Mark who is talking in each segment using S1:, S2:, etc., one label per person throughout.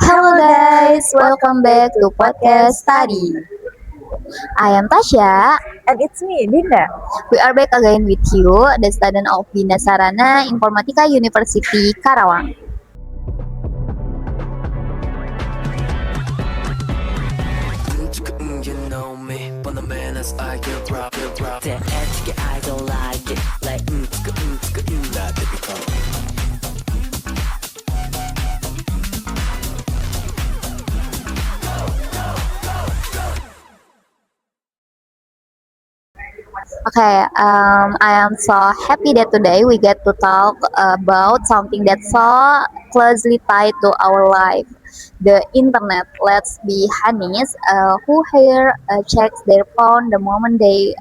S1: Hello guys, welcome back to podcast study. I am Tasya.
S2: And it's me, Dinda.
S1: We are back again with you, the student of Bina Sarana Informatika University Karawang.
S3: You know me, but the man as I get rock. That edge, I don't like it. Like, that typical.
S1: Okay, I am so happy that today we get to talk about something that's so closely tied to our life, the internet. Let's be honest, who here checks their phone the moment they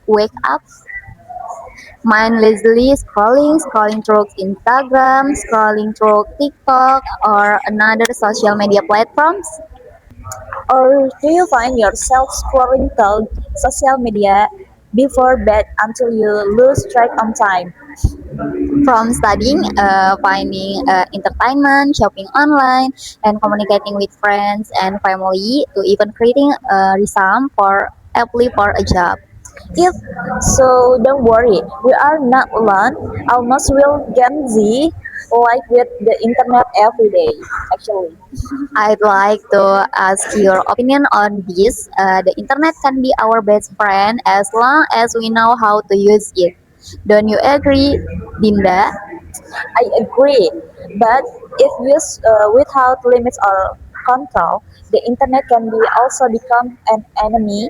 S1: wake up? Mindlessly scrolling through Instagram, scrolling through TikTok, or another social media platforms.
S2: Or do you find yourself scrolling through social media before bed until you lose track on time?
S1: From studying, finding entertainment, shopping online, and communicating with friends and family, to even creating a resume for apply for a job.
S2: If so, don't worry, we are not alone. Almost will Gen Z like with the internet every day, actually.
S1: I'd like to ask your opinion on this. The internet can be our best friend as long as we know how to use it. Don't you agree, Dinda?
S2: I agree, but if used without limits or control, the internet can be also become an enemy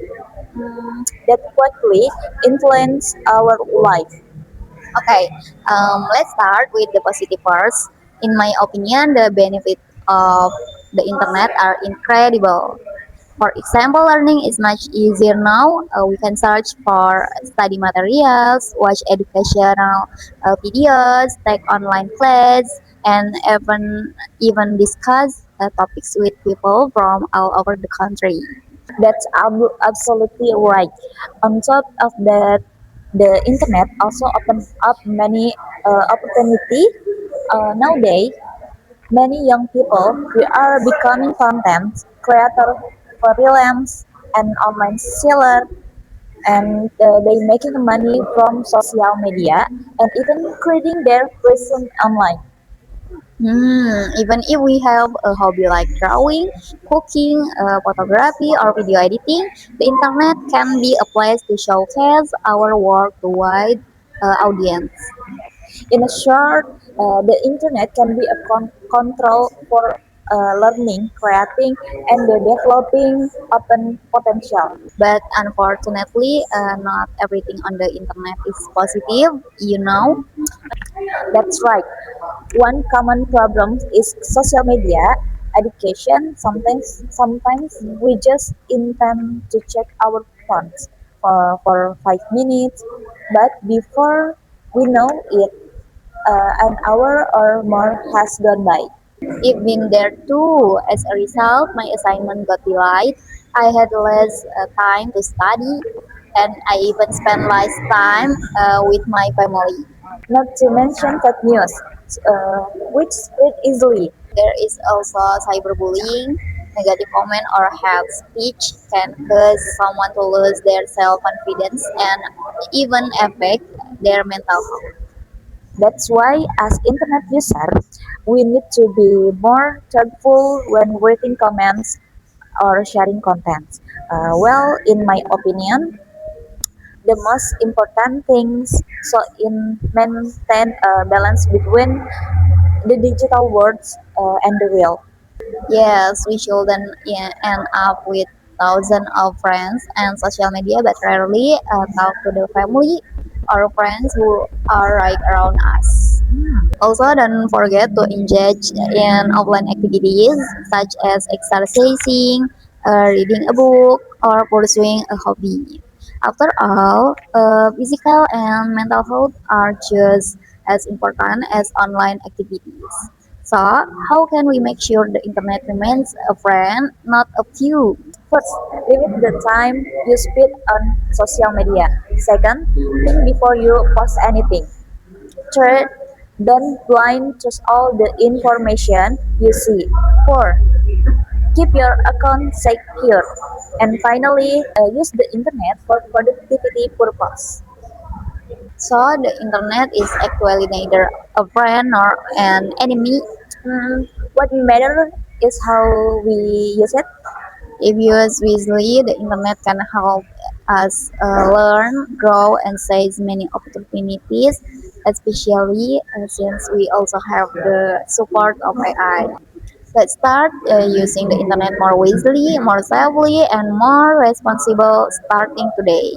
S2: that quickly influence our life.
S1: Okay, let's start with the positive first. In my opinion, the benefits of the internet are incredible. For example, learning is much easier now. We can search for study materials, watch educational videos, take online class, and even discuss topics with people from all over the country.
S2: That's absolutely right. On top of that, the internet also opens up many opportunity. Nowadays, many young people we are becoming content creator, freelance, and online seller, and they making money from social media and even creating their presence online.
S1: Even if we have a hobby like drawing, cooking, photography, or video editing, the internet can be a place to showcase our work to wide audience.
S2: In a short, the internet can be a control for learning, creating, and developing open potential.
S1: But unfortunately, not everything on the internet is positive.
S2: That's right. One common problem is social media education. Sometimes we just intend to check our phones for 5 minutes, but before we know it, an hour or more has gone by.
S1: I've been there too. As a result, my assignment got delayed. I had less time to study, and I even spent less time with my family.
S2: Not to mention fake news, which spread easily.
S1: There is also cyberbullying. Negative comment or hate speech can cause someone to lose their self-confidence and even affect their mental health.
S2: That's why, as internet user, we need to be more careful when writing comments or sharing content. In my opinion, the most important things so in maintain a balance between the digital worlds and the real.
S1: Yes, we shouldn't end up with thousands of friends and social media, but rarely talk to the family or friends who are right around us. Also, don't forget to engage in offline activities such as exercising, reading a book, or pursuing a hobby. After all, physical and mental health are just as important as online activities. So, how can we make sure the internet remains a friend, not a few?
S2: First, limit the time you spend on social media. Second, think before you post anything. Third, Don't blind trust all the information you see. 4. Keep your account secure. And finally, use the internet for productivity purpose.
S1: So the internet is actually neither a friend nor an enemy.
S2: What matters is how we use it.
S1: If used wisely, the internet can help us learn, grow, and seize many opportunities, especially since we also have the support of AI. Let's start using the internet more wisely, more safely, and more responsible starting today.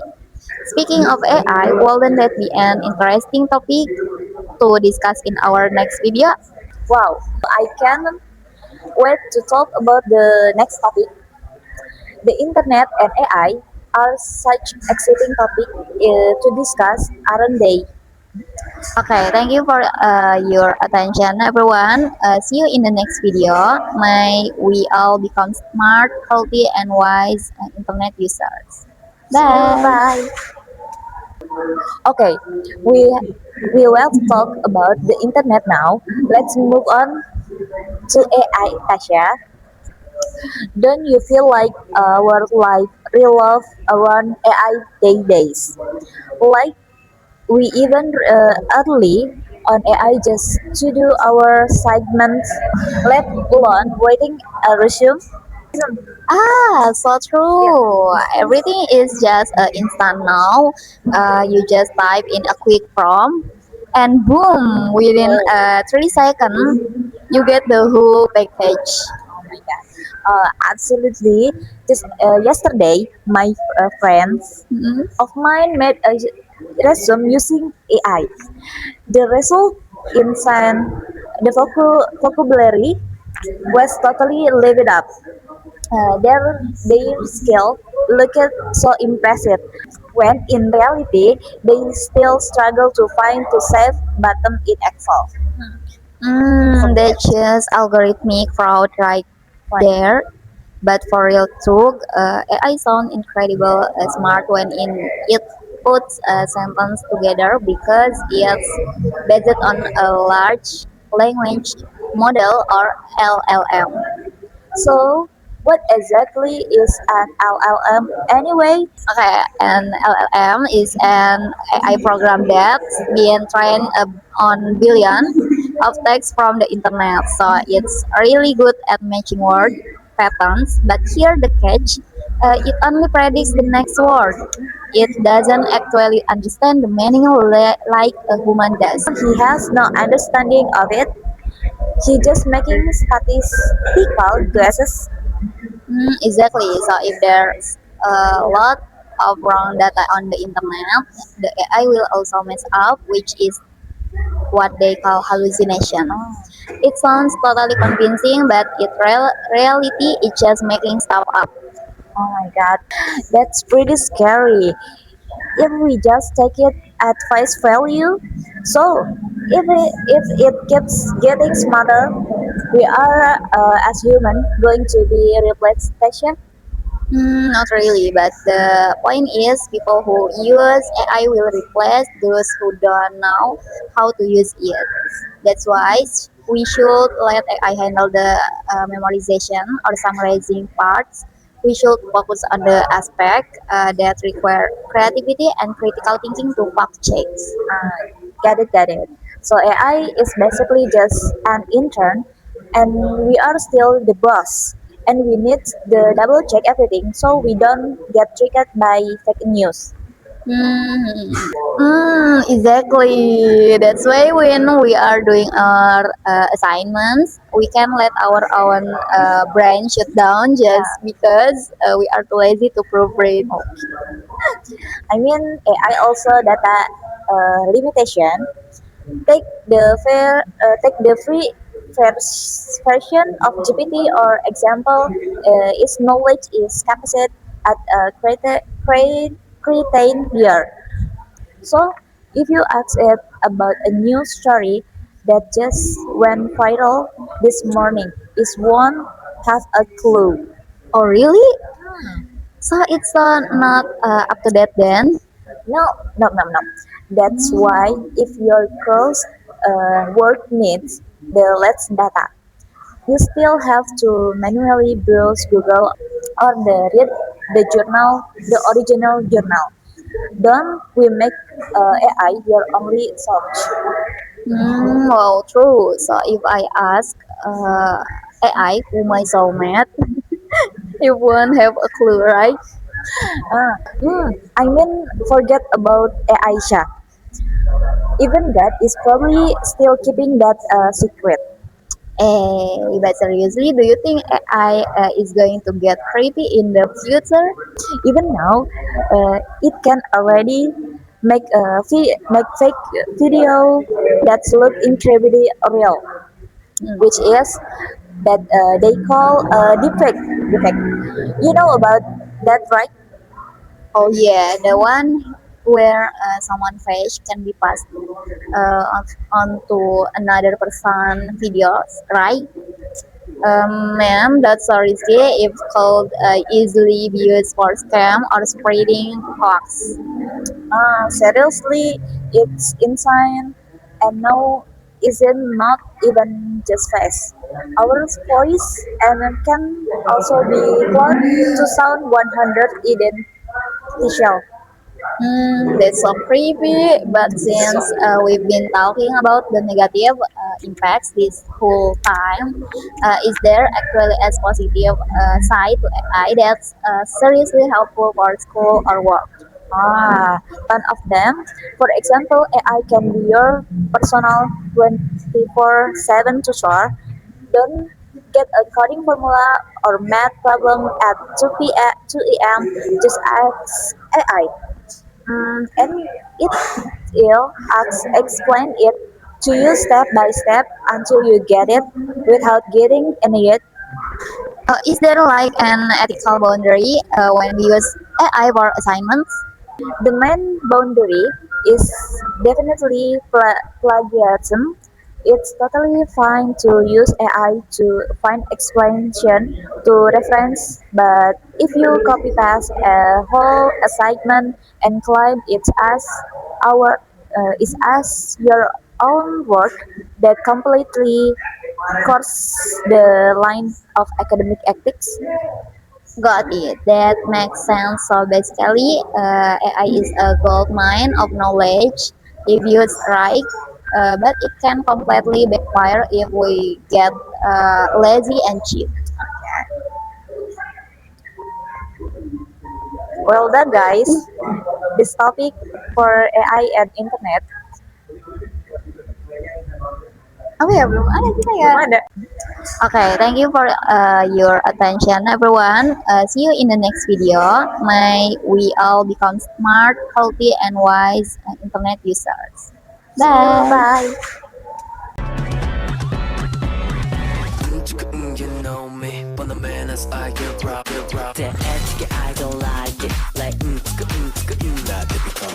S1: Speaking of AI, wouldn't that be an interesting topic to discuss in our next video?
S2: Wow, I can't wait to talk about the next topic. The internet and AI are such exciting topic to discuss, aren't they?
S1: Okay, thank you for your attention, everyone. See you in the next video. May we all become smart, healthy, and wise internet users.
S2: See you,
S1: Bye.
S2: bye. Okay, we we will talk about the internet now. Let's move on to AI, Tasha. Don't you feel like our life revolve around AI days? Like we even early on AI just to do our segments, let alone writing a resume.
S1: Ah, so true. Everything is just instant now. You just type in a quick prompt, and boom, within 3 seconds, you get the whole package.
S2: Oh my god. Absolutely. Just yesterday, my friends
S1: Mhm.
S2: of mine made a resume using AI. The result insane. The vocabulary was totally lived up. Their skill looked so impressive. When in reality, they still struggle to find to save button in Excel.
S1: That's just algorithmic fraud right there. But for real truth, AI sound incredible smart when it puts a sentence together because it's based on a large language model or LLM.
S2: So, what exactly is an LLM anyway?
S1: Okay, an LLM is an AI program that's been trained on billions of text from the internet. So it's really good at matching word patterns. But here the catch: it only predicts the next word. It doesn't actually understand the meaning like a human does.
S2: He has no understanding of it. He just making statistical guesses.
S1: Exactly. So if there's a lot of wrong data on the internet, the AI will also mess up, which is what they call hallucination. It sounds totally convincing, but in reality, it's just making stuff up.
S2: Oh my god, that's pretty scary. If we just take it at face value, so if it keeps getting smarter, we are as human going to be replaced station.
S1: Not really, but the point is, people who use AI will replace those who don't know how to use it. That's why we should let AI handle the memorization or summarizing parts. We should focus on the aspect that require creativity and critical thinking to fact checks.
S2: Get it. So AI is basically just an intern, and we are still the boss. And we need the double check everything so we don't get triggered by fake news.
S1: Hmm. Exactly. That's why when we are doing our assignments, we can let our own brain shut down just because we are too lazy to proofread.
S2: I mean, AI also data limitation. Take the free version of GPT or example, its knowledge is capped at a cretain year. So, if you ask it about a news story that just went viral this morning, it won't have a clue.
S1: Oh, really? So it's not up to date then?
S2: No, no. That's why if your close work needs the less data. You still have to manually browse Google or read the journal, the original journal. Don't we make AI your only search?
S1: Well, true. So if I ask uh, AI who my soulmate, it won't have a clue, right?
S2: I mean, forget about Aisha. Even God is probably still keeping that secret.
S1: But seriously, do you think AI is going to get creepy in the future?
S2: Even now, it can already make fake video that look incredibly real, which is that they call deepfake. Deepfake. You know about that, right?
S1: Oh yeah, the one where someone face can be passed onto another person videos, right? Ma'am, that's so risky if could easily be used for scam or spreading hoax.
S2: Seriously, it's insane, and now isn't not even just face. Our voice and can also be cloned to sound 100 identical.
S1: That's so creepy. But since we've been talking about the negative impacts this whole time, is there actually a positive side to AI that's seriously helpful for school or work?
S2: Ton of them. For example, AI can be your personal 24/7 tutor. Don't get a coding formula or math problem at 2 a.m. Just ask AI. And it will explain it to you step by step until you get it without getting annoyed.
S1: Is there like an ethical boundary when we use AI for assignments?
S2: The main boundary is definitely plagiarism. It's totally fine to use AI to find explanation to reference, but if you copy paste a whole assignment and claim it's as your own work, that completely crosses the line of academic ethics.
S1: Got it. That makes sense. So basically, AI is a gold mine of knowledge if used right, but it can completely backfire if we get lazy and cheap.
S2: Well done, guys. This topic for AI and internet.
S1: Oh ya, belum ada kita ya.
S2: Belum ada.
S1: Okay, thank you for your attention, everyone. See you in the next video. May we all become smart, healthy, and wise internet users. Bye.
S2: Bye.
S3: You know me, when the man as I get rough, get rough. The edge, I don't like it. Like, nah, typical.